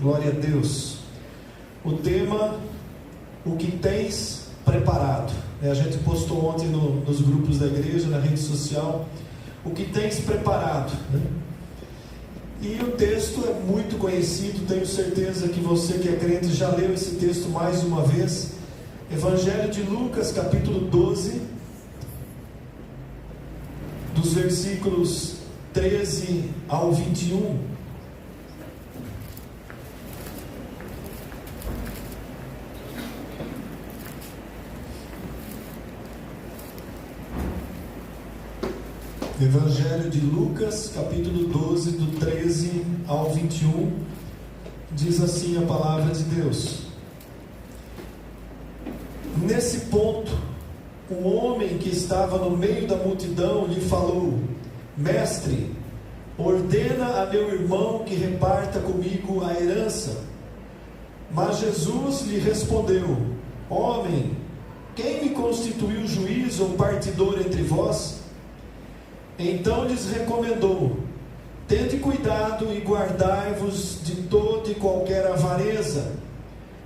Glória a Deus. O tema, o que tens preparado. A gente postou ontem nos grupos da igreja, na rede social, o que tens preparado. E o texto é muito conhecido, tenho certeza que você que é crente já leu esse texto mais uma vez. Evangelho de Lucas, capítulo 12, dos versículos 13 ao 21. Evangelho de Lucas, capítulo 12, do 13 ao 21, diz assim a palavra de Deus. Nesse ponto, um homem que estava no meio da multidão lhe falou: Mestre, ordena a meu irmão que reparta comigo a herança. Mas Jesus lhe respondeu: Homem, quem me constituiu juiz ou partidor entre vós? Então lhes recomendou: Tende cuidado e guardai-vos de toda e qualquer avareza,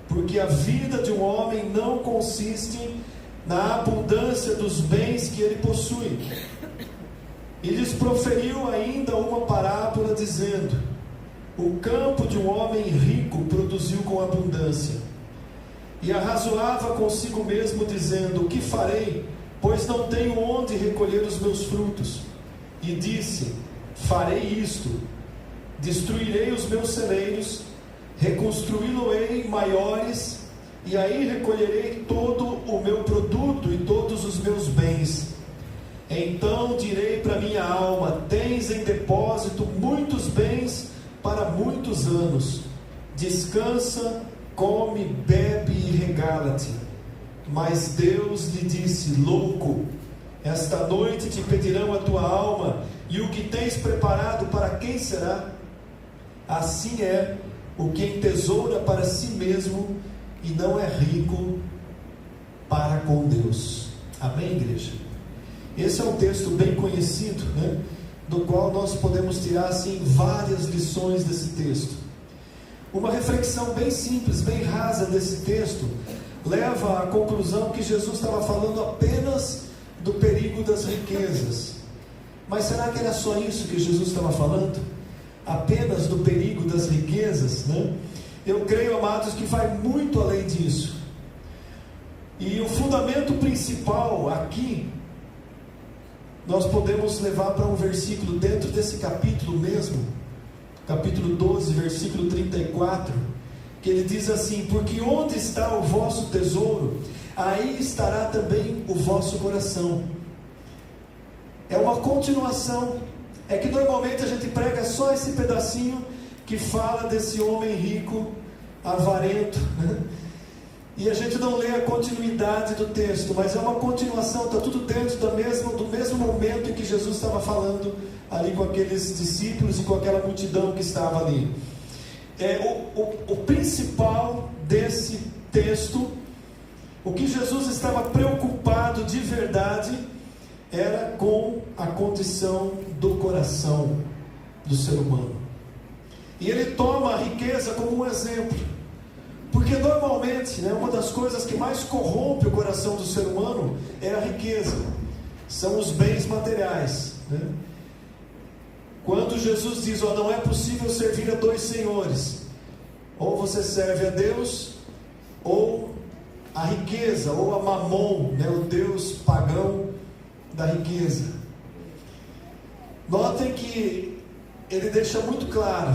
porque a vida de um homem não consiste na abundância dos bens que ele possui. E lhes proferiu ainda uma parábola, dizendo: O campo de um homem rico produziu com abundância. E arrazoava consigo mesmo, dizendo: O que farei, pois não tenho onde recolher os meus frutos? E disse: Farei isto: destruirei os meus celeiros, reconstruí-lo-ei maiores, e aí recolherei todo o meu produto e todos os meus bens. Então direi para minha alma: Tens em depósito muitos bens para muitos anos. Descansa, come, bebe e regala-te. Mas Deus lhe disse: Louco, esta noite te pedirão a tua alma, e o que tens preparado para quem será? Assim é o que entesoura para si mesmo e não é rico para com Deus. Amém, igreja? Esse é um texto bem conhecido, do qual nós podemos tirar assim várias lições desse texto. Uma reflexão bem simples, bem rasa desse texto leva à conclusão que Jesus estava falando apenas do perigo das riquezas. Mas será que era só isso que Jesus estava falando? Apenas do perigo das riquezas? Eu creio, amados, que vai muito além disso. E o fundamento principal aqui, nós podemos levar para um versículo dentro desse capítulo mesmo, capítulo 12, versículo 34, que ele diz assim: Porque onde está o vosso tesouro, aí estará também o vosso coração. É uma continuação. É que normalmente a gente prega só esse pedacinho que fala desse homem rico, avarento, e a gente não lê a continuidade do texto, mas é uma continuação, está tudo dentro do mesmo momento em que Jesus estava falando ali com aqueles discípulos e com aquela multidão que estava ali. O principal desse texto, o que Jesus estava preocupado de verdade, era com a condição do coração do ser humano. E ele toma a riqueza como um exemplo, porque normalmente, uma das coisas que mais corrompe o coração do ser humano é a riqueza, são os bens materiais. Quando Jesus diz: não é possível servir a dois senhores, ou você serve a Deus, ou a riqueza, ou a Mamon, o Deus pagão da riqueza. Notem que ele deixa muito claro: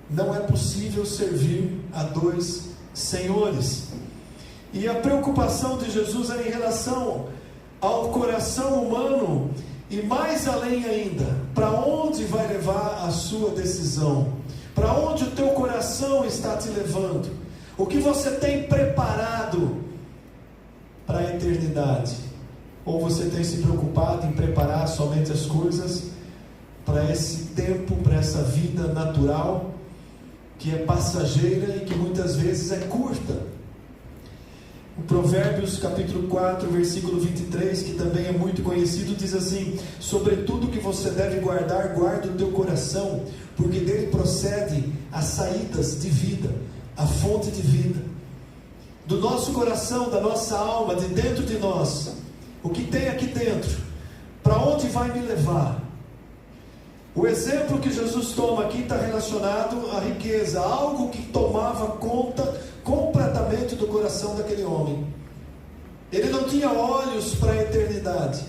não é possível servir a dois senhores. E a preocupação de Jesus era em relação ao coração humano, e mais além ainda, para onde vai levar a sua decisão, para onde o teu coração está te levando, o que você tem preparado para a eternidade. Ou você tem se preocupado em preparar somente as coisas para esse tempo, para essa vida natural, que é passageira e que muitas vezes é curta. O Provérbios capítulo 4, versículo 23, que também é muito conhecido, diz assim: sobretudo que você deve guardar, guarda o teu coração, porque dele procede as saídas de vida, a fonte de vida. Do nosso coração, da nossa alma, de dentro de nós, o que tem aqui dentro, para onde vai me levar? O exemplo que Jesus toma aqui está relacionado à riqueza, algo que tomava conta completamente do coração daquele homem. Ele não tinha olhos para a eternidade,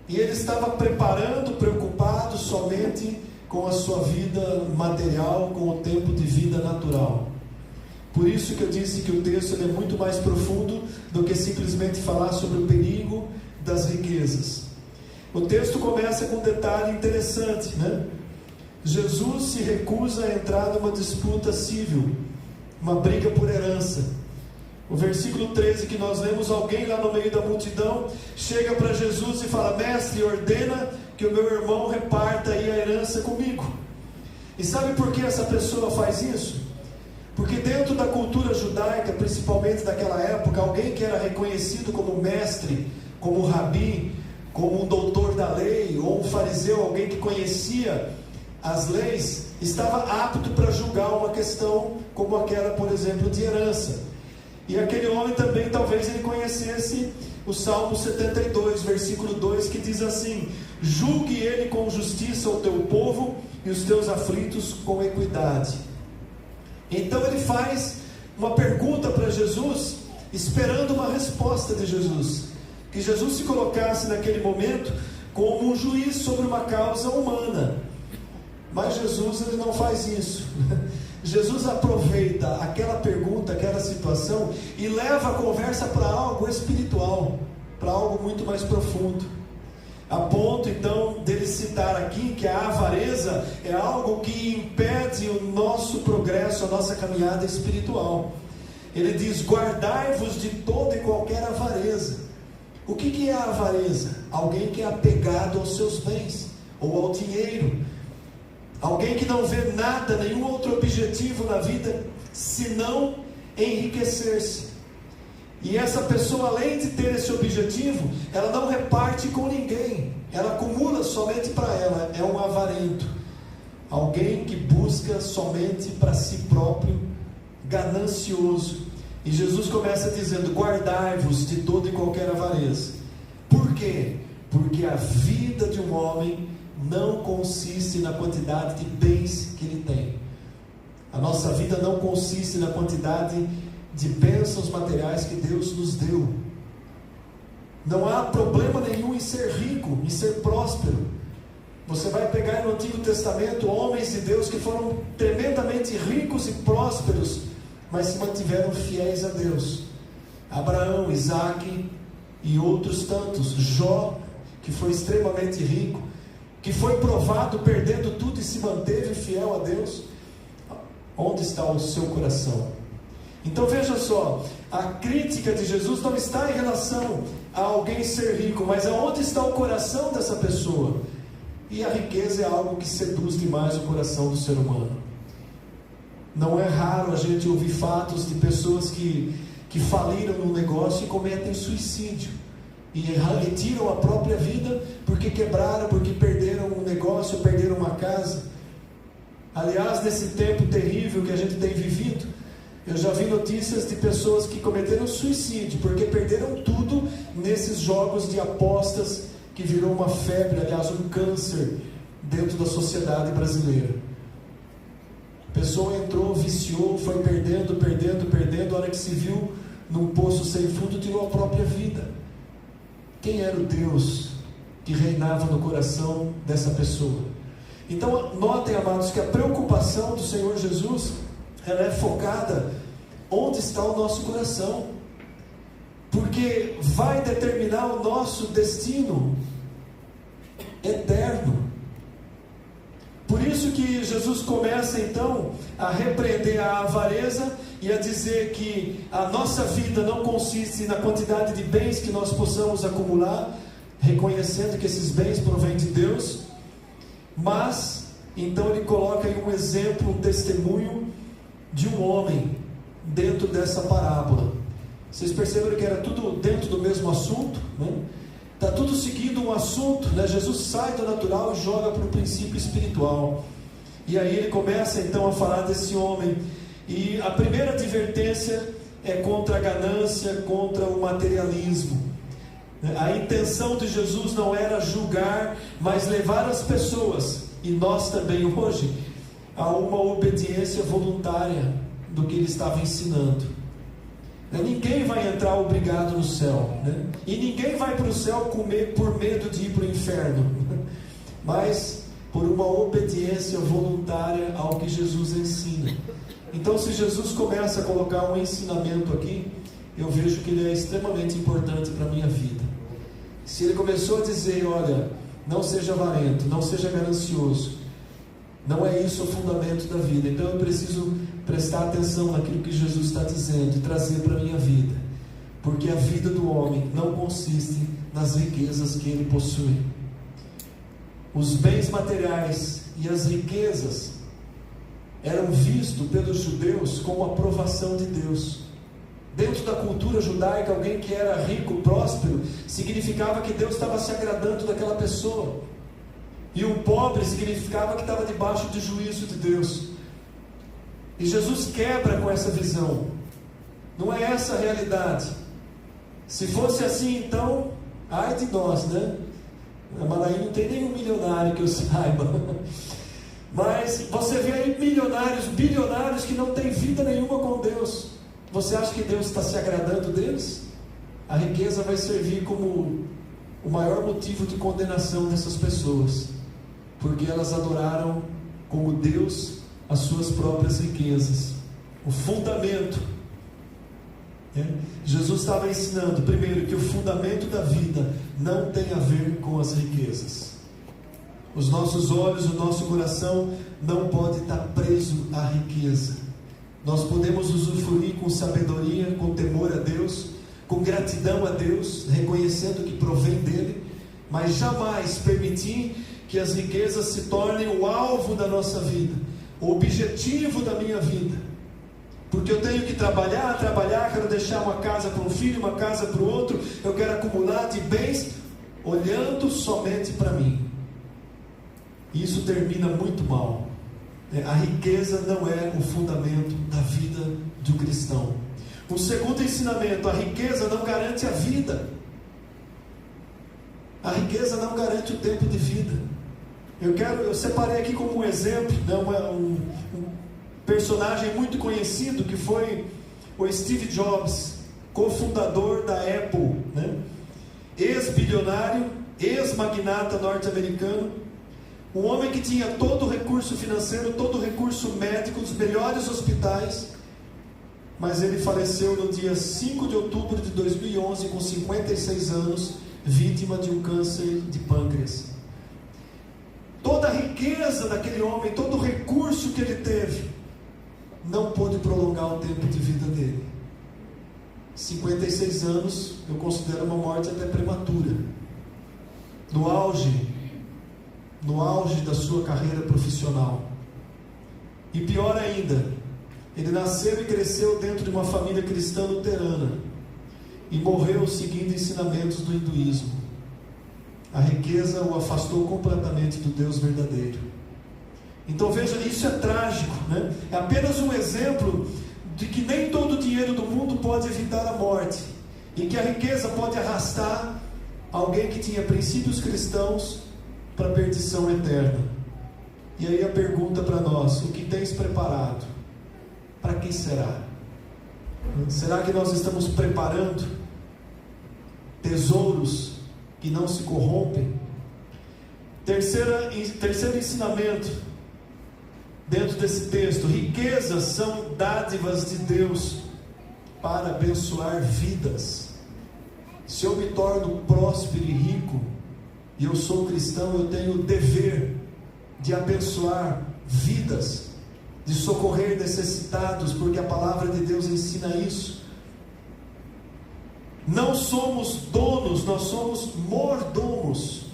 e ele estava preparando, preocupado somente com a sua vida material, com o tempo de vida natural. Por isso que eu disse que o texto é muito mais profundo do que simplesmente falar sobre o perigo das riquezas. O texto começa com um detalhe interessante, né? Jesus se recusa a entrar numa disputa civil, uma briga por herança. O versículo 13 que nós lemos, alguém lá no meio da multidão chega para Jesus e fala: mestre, ordena que o meu irmão reparta aí a herança comigo. E sabe por que essa pessoa faz isso? Porque dentro da cultura judaica, principalmente daquela época, alguém que era reconhecido como mestre, como rabi, como um doutor da lei, ou um fariseu, alguém que conhecia as leis, estava apto para julgar uma questão como aquela, por exemplo, de herança. E aquele homem também, talvez ele conhecesse o Salmo 72, versículo 2, que diz assim: julgue ele com justiça o teu povo e os teus aflitos com equidade. Então ele faz uma pergunta para Jesus, esperando uma resposta de Jesus, que Jesus se colocasse naquele momento como um juiz sobre uma causa humana. Mas Jesus, ele não faz isso. Jesus aproveita aquela pergunta, aquela situação, e leva a conversa para algo espiritual, para algo muito mais profundo, a ponto então dele citar aqui que a avareza é algo que impede o nosso progresso, a nossa caminhada espiritual. Ele diz: guardai-vos de toda e qualquer avareza. O que é a avareza? Alguém que é apegado aos seus bens, ou ao dinheiro, alguém que não vê nada, nenhum outro objetivo na vida, senão enriquecer-se. E essa pessoa, além de ter esse objetivo, ela não reparte com ninguém, ela acumula somente para ela, é um avarento, alguém que busca somente para si próprio, ganancioso. E Jesus começa dizendo: guardai-vos de toda e qualquer avareza. Por quê? Porque a vida de um homem não consiste na quantidade de bens que ele tem. A nossa vida não consiste na quantidade de bênçãos materiais que Deus nos deu. Não há problema nenhum em ser rico, em ser próspero. Você vai pegar no Antigo Testamento homens de Deus que foram tremendamente ricos e prósperos, mas se mantiveram fiéis a Deus. Abraão, Isaac e outros tantos. Jó, que foi extremamente rico, que foi provado perdendo tudo e se manteve fiel a Deus. Onde está o seu coração? Então veja só, a crítica de Jesus não está em relação a alguém ser rico, mas aonde está o coração dessa pessoa. E a riqueza é algo que seduz demais o coração do ser humano. Não é raro a gente ouvir fatos de pessoas que faliram no negócio e cometem suicídio, e retiram a própria vida porque quebraram, porque perderam um negócio, perderam uma casa. Aliás, nesse tempo terrível que a gente tem vivido, eu já vi notícias de pessoas que cometeram suicídio porque perderam tudo nesses jogos de apostas que virou uma febre, aliás um câncer dentro da sociedade brasileira. A pessoa entrou, viciou, foi perdendo, a hora que se viu num poço sem fundo, tirou a própria vida. Quem era o Deus que reinava no coração dessa pessoa? Então notem, amados, que a preocupação do Senhor Jesus, ela é focada onde está o nosso coração, porque vai determinar o nosso destino eterno. Por isso que Jesus começa então a repreender a avareza e a dizer que a nossa vida não consiste na quantidade de bens que nós possamos acumular, reconhecendo que esses bens provêm de Deus, mas então ele coloca aí um exemplo, um testemunho de um homem dentro dessa parábola. Vocês perceberam que era tudo dentro do mesmo assunto, né? Está tudo seguindo um assunto, né? Jesus sai do natural e joga para o princípio espiritual. E aí ele começa então a falar desse homem. E a primeira advertência é contra a ganância, contra o materialismo. A intenção de Jesus não era julgar, mas levar as pessoas, e nós também hoje, a uma obediência voluntária do que ele estava ensinando. Ninguém vai entrar obrigado no céu, né? E ninguém vai para o céu por medo de ir para o inferno, mas por uma obediência voluntária ao que Jesus ensina. Então, se Jesus começa a colocar um ensinamento aqui, eu vejo que ele é extremamente importante para a minha vida. Se ele começou a dizer, olha, não seja avarento, não seja ganancioso, não é isso o fundamento da vida. Então eu preciso prestar atenção naquilo que Jesus está dizendo e trazer para a minha vida, porque a vida do homem não consiste nas riquezas que ele possui. Os bens materiais e as riquezas eram vistos pelos judeus como aprovação de Deus. Dentro da cultura judaica, alguém que era rico, próspero, significava que Deus estava se agradando daquela pessoa. E um pobre significava que estava debaixo de juízo de Deus. E Jesus quebra com essa visão. Não é essa a realidade. Se fosse assim, então, ai de nós, né? A Manaí não tem nenhum milionário que eu saiba. Mas você vê aí milionários, bilionários que não têm vida nenhuma com Deus. Você acha que Deus está se agradando deles? A riqueza vai servir como o maior motivo de condenação dessas pessoas, porque elas adoraram como Deus as suas próprias riquezas. O fundamento, Jesus estava ensinando, primeiro, que o fundamento da vida não tem a ver com as riquezas. Os nossos olhos, o nosso coração não pode estar preso à riqueza. Nós podemos usufruir com sabedoria, com temor a Deus, com gratidão a Deus, reconhecendo que provém dele, mas jamais permitir que as riquezas se tornem o alvo da nossa vida, o objetivo da minha vida. Porque eu tenho que trabalhar, quero deixar uma casa para um filho, uma casa para o outro, eu quero acumular de bens, olhando somente para mim. Isso termina muito mal. A riqueza não é o fundamento da vida do cristão. O segundo ensinamento, a riqueza não garante a vida. A riqueza não garante o tempo de vida. Eu separei aqui como um exemplo, né, um personagem muito conhecido, que foi o Steve Jobs, cofundador da Apple, né? Ex-bilionário, ex-magnata norte-americano, um homem que tinha todo o recurso financeiro, todo o recurso médico, os melhores hospitais, mas ele faleceu no dia 5 de outubro de 2011, com 56 anos, vítima de um câncer de pâncreas. Toda a riqueza daquele homem, todo o recurso que ele teve, não pôde prolongar o tempo de vida dele. 56 anos, eu considero uma morte até prematura. No auge da sua carreira profissional. E pior ainda, ele nasceu e cresceu dentro de uma família cristã luterana e morreu seguindo ensinamentos do hinduísmo. A riqueza o afastou completamente do Deus verdadeiro. Então veja, isso é trágico, né? É apenas um exemplo de que nem todo o dinheiro do mundo pode evitar a morte, e que a riqueza pode arrastar alguém que tinha princípios cristãos para a perdição eterna. E aí a pergunta para nós: o que tens preparado? Para quem será? Será que nós estamos preparando tesouros que não se corrompem? Terceiro ensinamento dentro desse texto: riquezas são dádivas de Deus para abençoar vidas. Se eu me torno próspero e rico, e eu sou cristão, eu tenho o dever de abençoar vidas, de socorrer necessitados, porque a palavra de Deus ensina isso. Não somos donos, nós somos mordomos.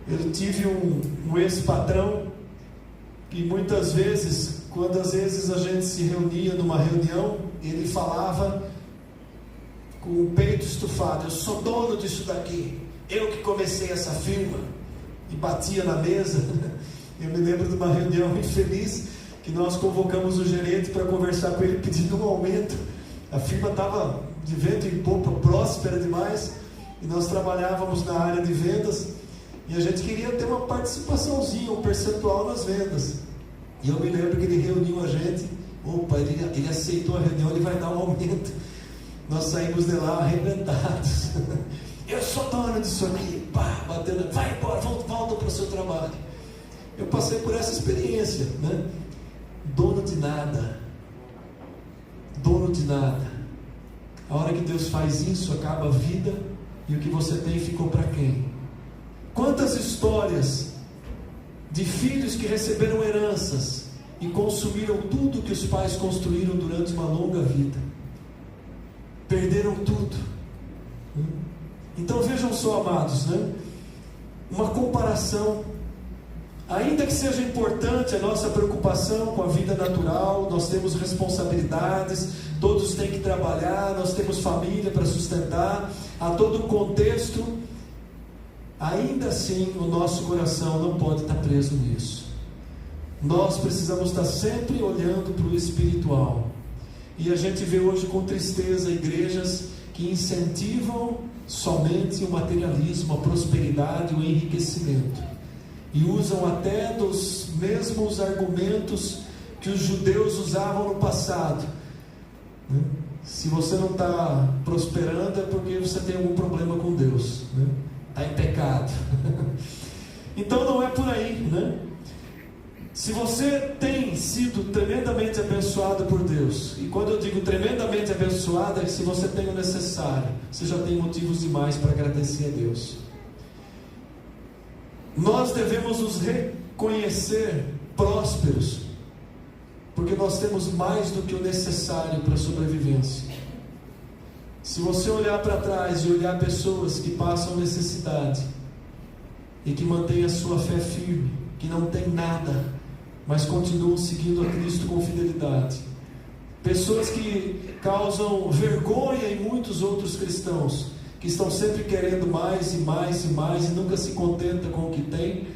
Eu tive um ex-patrão que muitas vezes quando às vezes a gente se reunia numa reunião, ele falava com o peito estufado: eu sou dono disso daqui, eu que comecei essa firma, e batia na mesa. Eu me lembro de uma reunião muito feliz, que nós convocamos o gerente para conversar com ele, pedindo um aumento. A firma estava de vento em popa, próspera demais, e nós trabalhávamos na área de vendas, e a gente queria ter uma participaçãozinha, um percentual nas vendas. E eu me lembro que ele reuniu a gente. Opa, ele aceitou a reunião, ele vai dar um aumento. Nós saímos de lá arrebentados. Eu sou dono disso aqui. Pá, batendo, vai embora, volta para o seu trabalho. Eu passei por essa experiência, né? Dono de nada. Dono de nada. A hora que Deus faz isso, acaba a vida, e o que você tem ficou para quem? Quantas histórias de filhos que receberam heranças e consumiram tudo que os pais construíram durante uma longa vida. Perderam tudo. Então vejam só, amados, né? Uma comparação. Ainda que seja importante a nossa preocupação com a vida natural, nós temos responsabilidades, todos têm que trabalhar, nós temos família para sustentar, há todo um contexto. Ainda assim, o nosso coração não pode estar preso nisso. Nós precisamos estar sempre olhando para o espiritual. E a gente vê hoje com tristeza igrejas que incentivam somente o materialismo, a prosperidade, o enriquecimento. E usam até dos mesmos argumentos que os judeus usavam no passado. Se você não está prosperando é porque você tem algum problema com Deus, né? Está em pecado. Então não é por aí, né? Se você tem sido tremendamente abençoado por Deus, e quando eu digo tremendamente abençoado, é que se você tem o necessário, você já tem motivos demais para agradecer a Deus. Nós devemos nos reconhecer prósperos, porque nós temos mais do que o necessário para a sobrevivência. Se você olhar para trás e olhar pessoas que passam necessidade e que mantêm a sua fé firme, que não tem nada, mas continuam seguindo a Cristo com fidelidade, pessoas que causam vergonha em muitos outros cristãos, que estão sempre querendo mais e mais e mais e nunca se contentam com o que tem,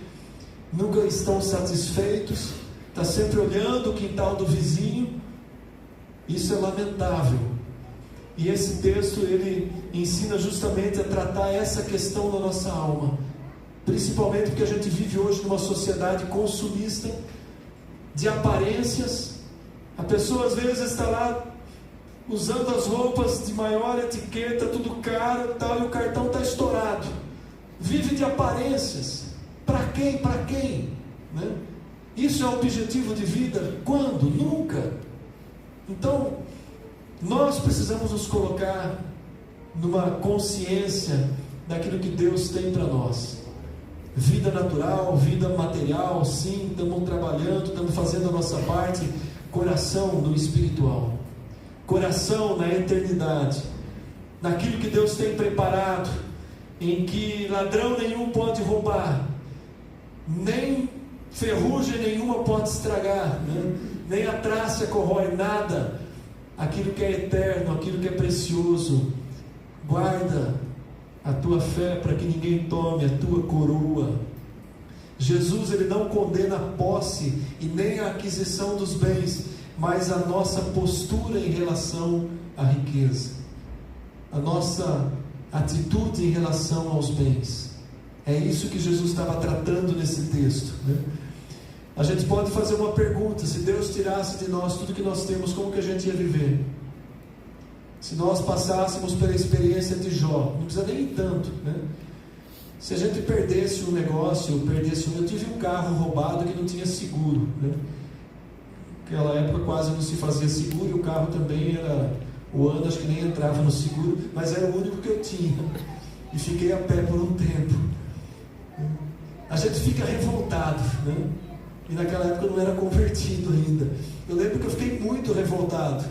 nunca estão satisfeitos, está sempre olhando o quintal do vizinho. Isso é lamentável. E esse texto ele ensina justamente a tratar essa questão da nossa alma, principalmente porque a gente vive hoje numa sociedade consumista, de aparências. A pessoa às vezes está lá usando as roupas de maior etiqueta, tudo caro, tal, e o cartão está estourado. Vive de aparências. Para quem? Para quem? Né? Isso é o objetivo de vida? Quando? Nunca. Então, nós precisamos nos colocar numa consciência daquilo que Deus tem para nós. Vida natural, vida material, sim, estamos trabalhando, estamos fazendo a nossa parte. Coração no espiritual, coração na eternidade, naquilo que Deus tem preparado, em que ladrão nenhum pode roubar, nem ferrugem nenhuma pode estragar, né? Nem a traça corrói nada. Aquilo que é eterno, aquilo que é precioso, guarda a tua fé para que ninguém tome a tua coroa. Jesus ele não condena a posse e nem a aquisição dos bens, mas a nossa postura em relação à riqueza, a nossa atitude em relação aos bens. É isso que Jesus estava tratando nesse texto, né? A gente pode fazer uma pergunta: se Deus tirasse de nós tudo que nós temos, como que a gente ia viver? Se nós passássemos pela experiência de Jó, não precisa nem ir tanto, né? Se a gente perdesse um negócio, eu tive um carro roubado que não tinha seguro, né? Naquela época quase não se fazia seguro, e o carro também era, o ano acho que nem entrava no seguro, mas era o único que eu tinha, e fiquei a pé por um tempo. A gente fica revoltado, né? E naquela época eu não era convertido ainda. Eu lembro que eu fiquei muito revoltado,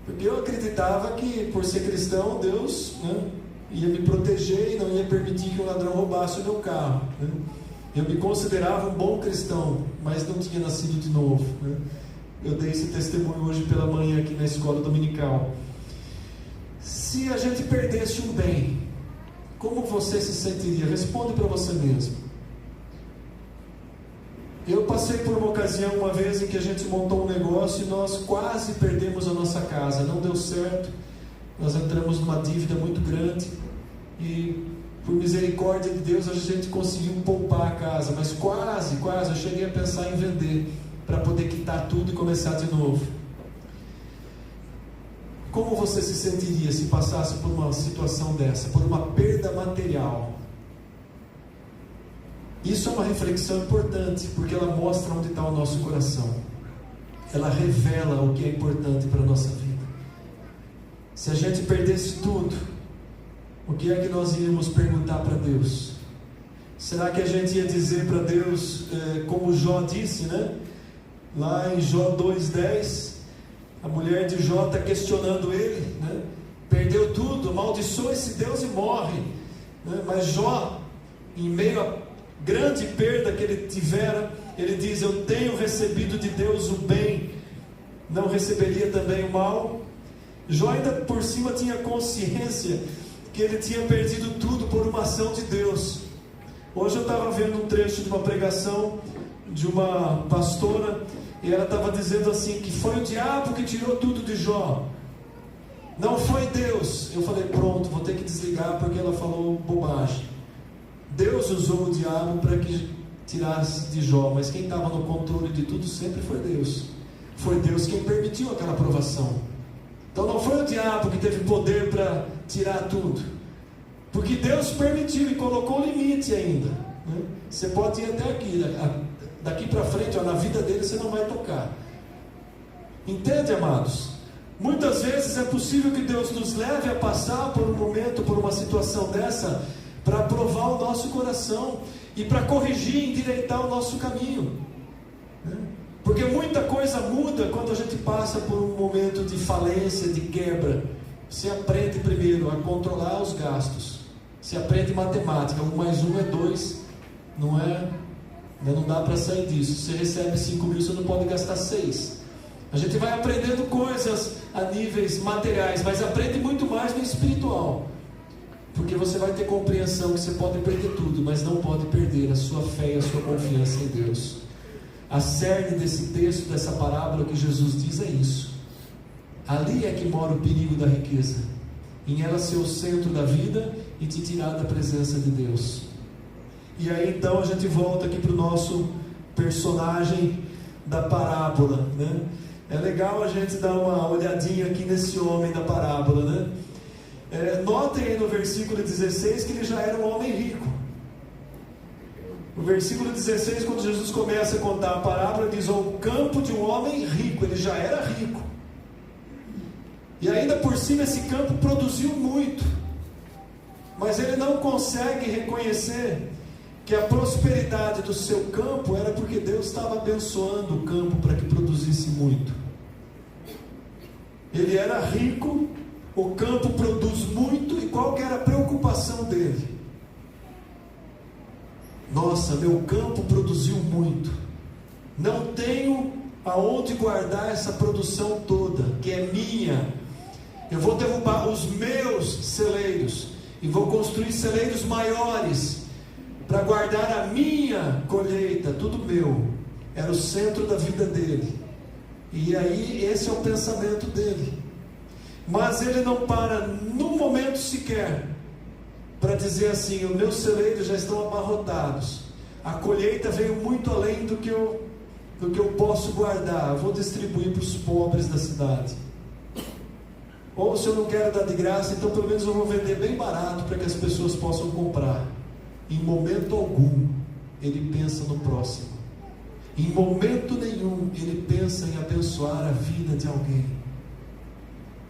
porque eu acreditava que por ser cristão Deus, né, ia me proteger e não ia permitir que um ladrão roubasse o meu carro, né? Eu me considerava um bom cristão, mas não tinha nascido de novo, né? Eu dei esse testemunho hoje pela manhã aqui na escola dominical. Se a gente perdesse um bem, como você se sentiria? Responde para você mesmo. Eu passei por uma ocasião uma vez em que a gente montou um negócio e nós quase perdemos a nossa casa. Não deu certo. Nós entramos numa dívida muito grande e, por misericórdia de Deus, a gente conseguiu poupar a casa, mas quase, eu cheguei a pensar em vender para poder quitar tudo e começar de novo. Como você se sentiria se passasse por uma situação dessa, por uma perda material? Isso é uma reflexão importante, porque ela mostra onde está o nosso coração. Ela revela o que é importante para a nossa vida. Se a gente perdesse tudo, o que é que nós iríamos perguntar para Deus? Será que a gente ia dizer para Deus, como Jó disse, né? Lá em Jó 2:10, a mulher de Jó está questionando ele, né? Perdeu tudo, amaldiçoa esse Deus e morre, né? Mas Jó, em meio a grande perda que ele tivera, ele diz: eu tenho recebido de Deus o bem, não receberia também o mal? Jó ainda por cima tinha consciência que ele tinha perdido tudo por uma ação de Deus. Hoje eu estava vendo um trecho de uma pregação de uma pastora, e ela estava dizendo assim, que foi o diabo que tirou tudo de Jó, não foi Deus. Eu falei, pronto, vou ter que desligar, porque ela falou bobagem. Deus usou o diabo para que tirasse de Jó, mas quem estava no controle de tudo sempre foi Deus. Foi Deus quem permitiu aquela provação. Então não foi o diabo que teve poder para tirar tudo, porque Deus permitiu e colocou limite ainda, né? Você pode ir até aqui, daqui para frente, na vida dele você não vai tocar. Entende, amados? Muitas vezes é possível que Deus nos leve a passar por um momento, por uma situação dessa, para provar o nosso coração e para corrigir e endireitar o nosso caminho, né? Porque muita coisa muda quando a gente passa por um momento de falência, de quebra. Você aprende primeiro a controlar os gastos. Você aprende matemática, 1 mais 1 é 2, não dá para sair disso. Você recebe 5 mil, você não pode gastar 6. A gente vai aprendendo coisas a níveis materiais, mas aprende muito mais no espiritual, porque você vai ter compreensão que você pode perder tudo, mas não pode perder a sua fé e a sua confiança em Deus. A cerne desse texto, dessa parábola que Jesus diz é isso. Ali é que mora o perigo da riqueza, em ela ser o centro da vida e te tirar da presença de Deus. E aí então a gente volta aqui para o nosso personagem da parábola, né? É legal a gente dar uma olhadinha aqui nesse homem da parábola, né? Notem aí no versículo 16 que ele já era um homem rico. No versículo 16, quando Jesus começa a contar a parábola, ele diz: o campo de um homem rico. Ele já era rico, e ainda por cima esse campo produziu muito, mas ele não consegue reconhecer que a prosperidade do seu campo era porque Deus estava abençoando o campo para que produzisse muito. Ele era rico, o campo produz muito, e qual que era a preocupação dele? Nossa, meu campo produziu muito, não tenho aonde guardar essa produção toda, que é minha. Eu vou derrubar os meus celeiros e vou construir celeiros maiores para guardar a minha colheita, tudo meu. Era o centro da vida dele, e aí esse é o pensamento dele. Mas ele não para num momento sequer para dizer assim: os meus celeiros já estão abarrotados, a colheita veio muito além do que eu posso guardar, eu vou distribuir para os pobres da cidade. Ou se eu não quero dar de graça, então pelo menos eu vou vender bem barato para que as pessoas possam comprar. Em momento algum ele pensa no próximo, em momento nenhum ele pensa em abençoar a vida de alguém.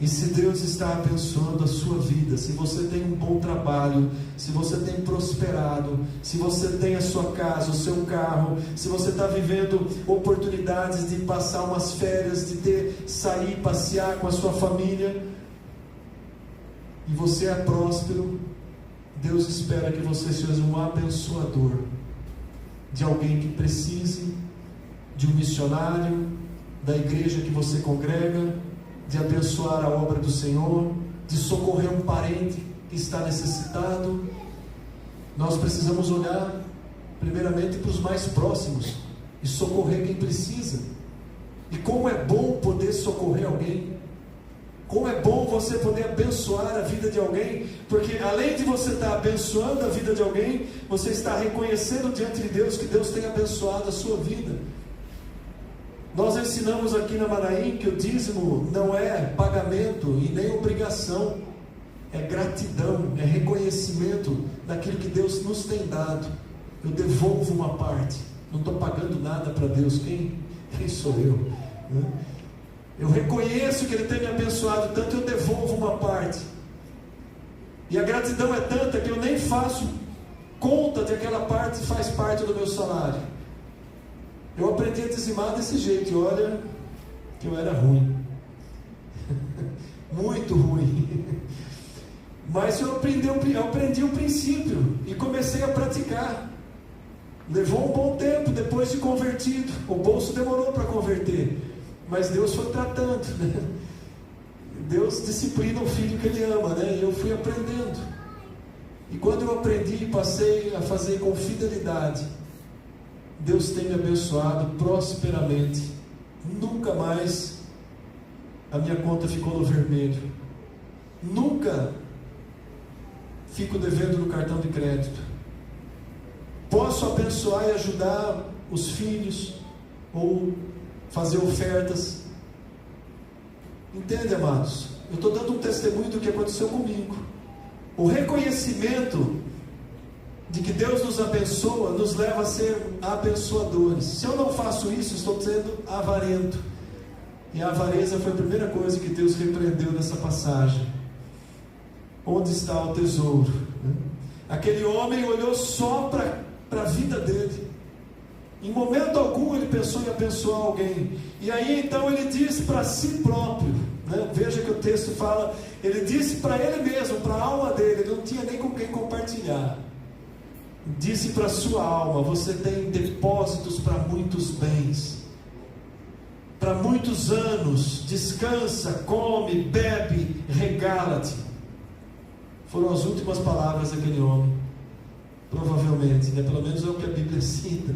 E se Deus está abençoando a sua vida, se você tem um bom trabalho, se você tem prosperado, se você tem a sua casa, o seu carro, se você está vivendo oportunidades de passar umas férias, de sair, passear com a sua família, e você é próspero, Deus espera que você seja um abençoador de alguém que precise, de um missionário, da igreja que você congrega, de abençoar a obra do Senhor, de socorrer um parente que está necessitado. Nós precisamos olhar primeiramente para os mais próximos e socorrer quem precisa. E como é bom poder socorrer alguém, como é bom você poder abençoar a vida de alguém, porque além de você estar abençoando a vida de alguém, você está reconhecendo diante de Deus que Deus tem abençoado a sua vida. Nós ensinamos aqui na Manaim que o dízimo não é pagamento e nem obrigação, é gratidão, é reconhecimento daquilo que Deus nos tem dado. Eu devolvo uma parte, não estou pagando nada para Deus. Quem sou eu? Eu reconheço que Ele tem me abençoado tanto, eu devolvo uma parte. E a gratidão é tanta que eu nem faço conta de aquela parte faz parte do meu salário. Eu aprendi a dizimar desse jeito, e olha que eu era ruim. Muito ruim. Mas eu aprendi o princípio e comecei a praticar. Levou um bom tempo depois de convertido. O bolso demorou para converter, mas Deus foi tratando, né? Deus disciplina o filho que Ele ama, né? E eu fui aprendendo. E quando eu aprendi e passei a fazer com fidelidade, Deus tem me abençoado prosperamente. Nunca mais a minha conta ficou no vermelho. Nunca fico devendo no cartão de crédito. Posso abençoar e ajudar os filhos, ou fazer ofertas. Entende, amados? Eu estou dando um testemunho do que aconteceu comigo. O reconhecimento de que Deus nos abençoa nos leva a ser abençoadores. Se eu não faço isso, estou sendo avarento. E a avareza foi a primeira coisa que Deus repreendeu nessa passagem. Onde está o tesouro? Aquele homem olhou só para a vida dele. Em momento algum ele pensou em abençoar alguém. E aí então ele disse para si próprio, né? Veja que o texto fala, ele disse para ele mesmo, para a alma dele, ele não tinha nem com quem compartilhar. Disse para a sua alma: você tem depósitos para muitos bens, para muitos anos. Descansa, come, bebe, regala-te. Foram as últimas palavras daquele homem, provavelmente, né? Pelo menos é o que a Bíblia cita.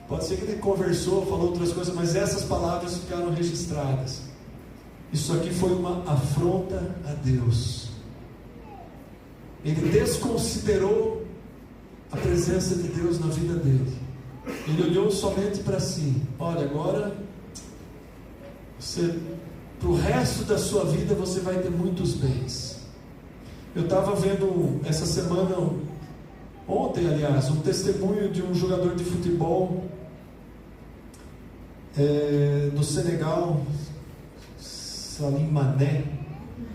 Pode ser que ele conversou, falou outras coisas, mas essas palavras ficaram registradas. Isso aqui foi uma afronta a Deus. Ele desconsiderou a presença de Deus na vida dele. Ele olhou somente para si. Olha, agora para o resto da sua vida você vai ter muitos bens. Eu estava vendo essa semana, ontem aliás, um testemunho de um jogador de futebol do Senegal, Salim Mané,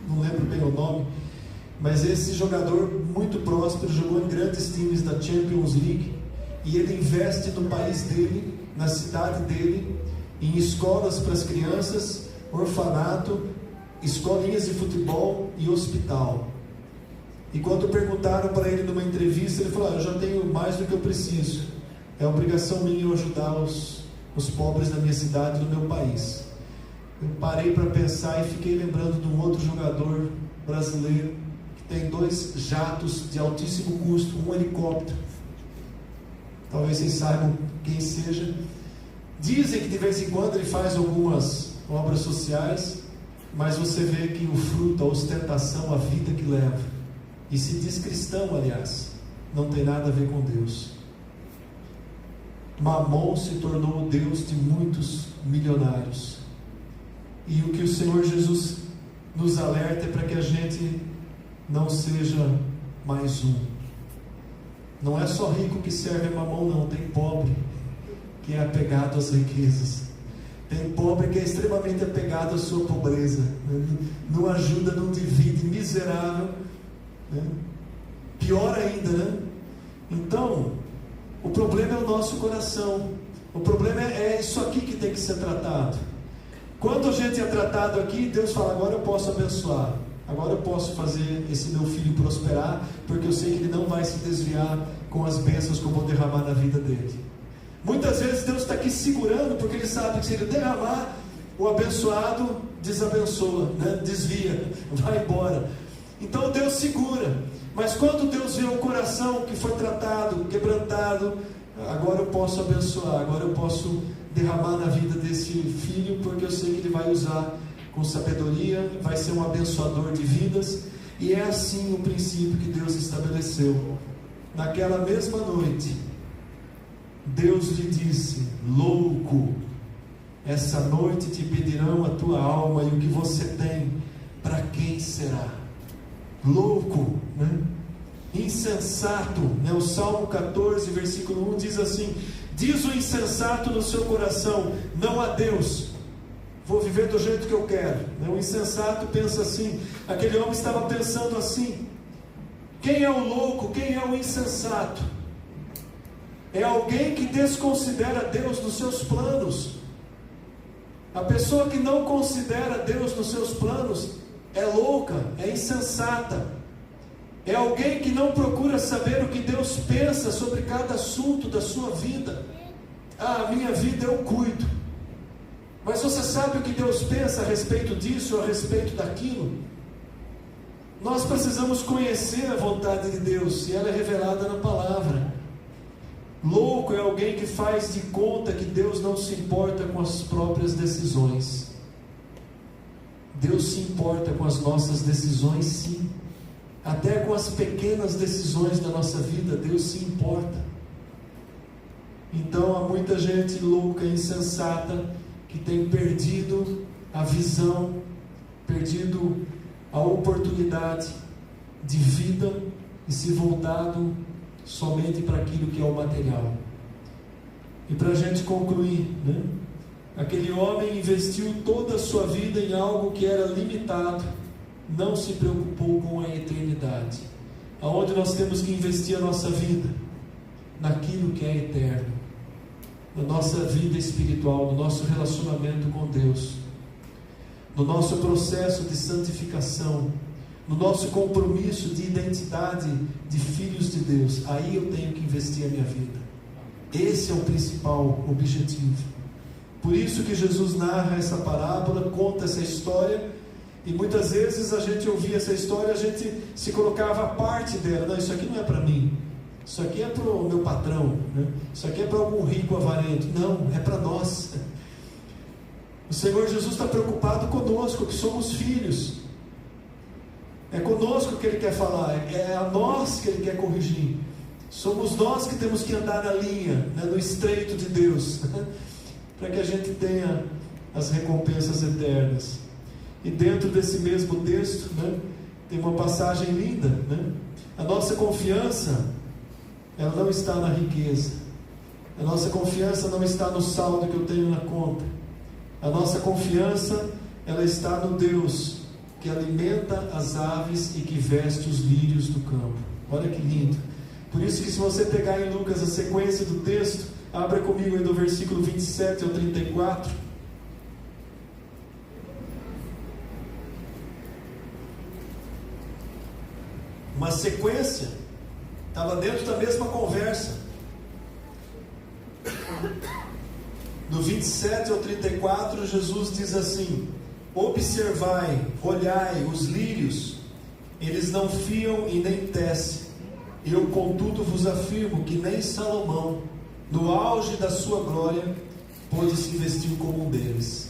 não lembro bem o nome, mas esse jogador muito próspero, jogou em grandes times da Champions League, e ele investe no país dele, na cidade dele, em escolas para as crianças, orfanato, escolinhas de futebol e hospital. E quando perguntaram para ele numa entrevista, ele falou: eu já tenho mais do que eu preciso, é obrigação minha eu ajudar os pobres da minha cidade e do meu país. Eu parei para pensar e fiquei lembrando de um outro jogador brasileiro que tem 2 jatos de altíssimo custo, um helicóptero. Talvez vocês saibam quem seja. Dizem que de vez em quando ele faz algumas obras sociais, mas você vê que o fruto, a ostentação, a vida que leva, e se diz cristão, aliás, não tem nada a ver com Deus. Mamon se tornou o Deus de muitos milionários. E o que o Senhor Jesus nos alerta é para que a gente não seja mais um. Não é só rico que serve a Mamon, não. Tem pobre que é apegado às riquezas. Tem pobre que é extremamente apegado à sua pobreza. Não ajuda, não divide, miserável. Pior ainda, né? Então, o problema é o nosso coração. O problema é isso aqui que tem que ser tratado. Quando a gente é tratado aqui, Deus fala: agora eu posso abençoar, agora eu posso fazer esse meu filho prosperar, porque eu sei que ele não vai se desviar com as bênçãos que eu vou derramar na vida dele. Muitas vezes Deus está aqui segurando, porque Ele sabe que se Ele derramar, o abençoado desabençoa, né? Desvia, vai embora. Então Deus segura. Mas quando Deus vê o coração que foi tratado, quebrantado, agora eu posso abençoar, agora eu posso derramar na vida desse filho, porque eu sei que ele vai usar com sabedoria, vai ser um abençoador de vidas. E é assim o princípio que Deus estabeleceu. Naquela mesma noite, Deus lhe disse: louco, essa noite te pedirão a tua alma, e o que você tem, para quem será? Louco, né? Insensato, né? O Salmo 14, versículo 1 diz assim: diz o insensato no seu coração, não há Deus, vou viver do jeito que eu quero, né? O insensato pensa assim. Aquele homem estava pensando assim. Quem é o louco? Quem é o insensato? É alguém que desconsidera Deus nos seus planos. A pessoa que não considera Deus nos seus planos é louca, é insensata. É alguém que não procura saber o que Deus pensa sobre cada assunto da sua vida. Ah, a minha vida eu cuido. Mas você sabe o que Deus pensa a respeito disso ou a respeito daquilo? Nós precisamos conhecer a vontade de Deus, e ela é revelada na palavra. Louco é alguém que faz de conta que Deus não se importa com as próprias decisões. Deus se importa com as nossas decisões, sim. Até com as pequenas decisões da nossa vida, Deus se importa. Então há muita gente louca, insensata, que tem perdido a visão, perdido a oportunidade de vida e se voltado somente para aquilo que é o material. E para a gente concluir, né? Aquele homem investiu toda a sua vida em algo que era limitado, não se preocupou com a eternidade. Aonde nós temos que investir a nossa vida? Naquilo que é eterno, na nossa vida espiritual, no nosso relacionamento com Deus, no nosso processo de santificação, no nosso compromisso de identidade de filhos de Deus. Aí eu tenho que investir a minha vida. Esse é o principal objetivo. Por isso que Jesus narra essa parábola, conta essa história, e muitas vezes a gente ouvia essa história, a gente se colocava a parte dela. Não, isso aqui não é para mim, isso aqui é para o meu patrão, né? Isso aqui é para algum rico avarento. Não, é para nós. O Senhor Jesus está preocupado conosco, que somos filhos. É conosco que Ele quer falar, é a nós que Ele quer corrigir. Somos nós que temos que andar na linha, né, no estreito de Deus, para que a gente tenha as recompensas eternas. E dentro desse mesmo texto, né, tem uma passagem linda, né? A nossa confiança, ela não está na riqueza. A nossa confiança não está no saldo que eu tenho na conta. A nossa confiança, ela está no Deus que alimenta as aves e que veste os lírios do campo. Olha que lindo. Por isso que, se você pegar em Lucas a sequência do texto, abra comigo aí do versículo 27 ao 34. Uma sequência, estava dentro da mesma conversa. Do 27 ao 34, Jesus diz assim: observai, olhai os lírios, eles não fiam e nem tecem. Eu, contudo, vos afirmo que nem Salomão, no auge da sua glória, pôde se vestir como um deles.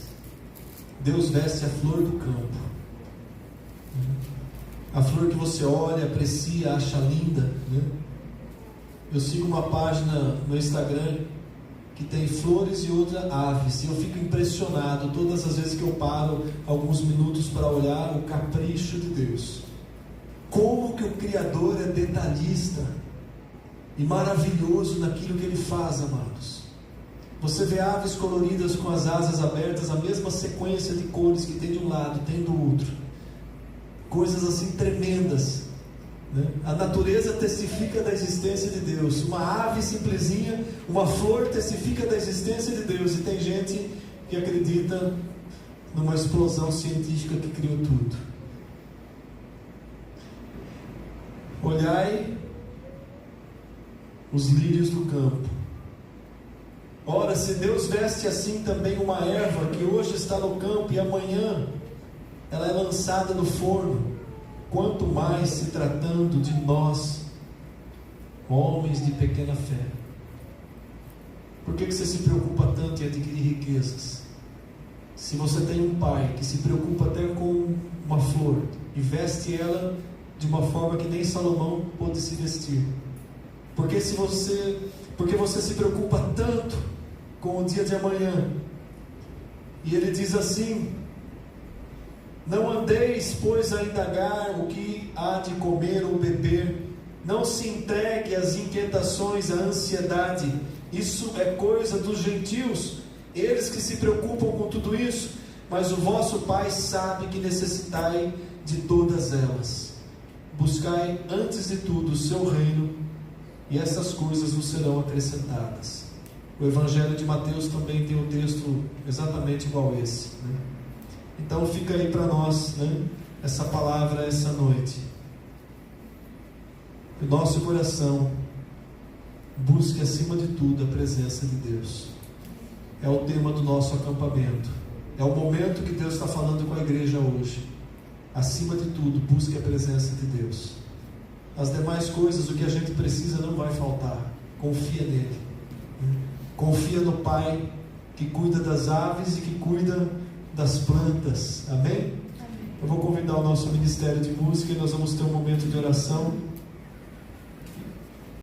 Deus veste a flor do campo. A flor que você olha, aprecia, acha linda, né? Eu sigo uma página no Instagram que tem flores e outra aves, e eu fico impressionado todas as vezes que eu paro alguns minutos para olhar o capricho de Deus. Como que o Criador é detalhista e maravilhoso naquilo que Ele faz, amados. Você vê aves coloridas com as asas abertas, a mesma sequência de cores que tem de um lado, tem do outro. Coisas assim tremendas, né? A natureza testifica da existência de Deus. Uma ave simplesinha, uma flor testifica da existência de Deus. E tem gente que acredita numa explosão científica que criou tudo. Olhai os lírios do campo. Ora, se Deus veste assim também uma erva que hoje está no campo e amanhã ela é lançada no forno, quanto mais se tratando de nós, homens de pequena fé. Por que você se preocupa tanto em adquirir riquezas? Se você tem um pai que se preocupa até com uma flor e veste ela de uma forma que nem Salomão pôde se vestir. Porque você se preocupa tanto com o dia de amanhã. E ele diz assim: não andeis, pois, a indagar o que há de comer ou beber, não se entregue às inquietações, à ansiedade. Isso é coisa dos gentios, eles que se preocupam com tudo isso. Mas o vosso Pai sabe que necessitai de todas elas. Buscai antes de tudo o seu reino, e essas coisas vos serão acrescentadas. O Evangelho de Mateus também tem um texto exatamente igual a esse, né? Então fica aí para nós, né, essa palavra essa noite. Que o nosso coração busque acima de tudo a presença de Deus. É o tema do nosso acampamento. É o momento que Deus está falando com a igreja hoje. Acima de tudo, busque a presença de Deus. As demais coisas, o que a gente precisa não vai faltar. Confia nele. Confia no Pai que cuida das aves e que cuida das plantas. Amém? Eu vou convidar o nosso ministério de música e nós vamos ter um momento de oração.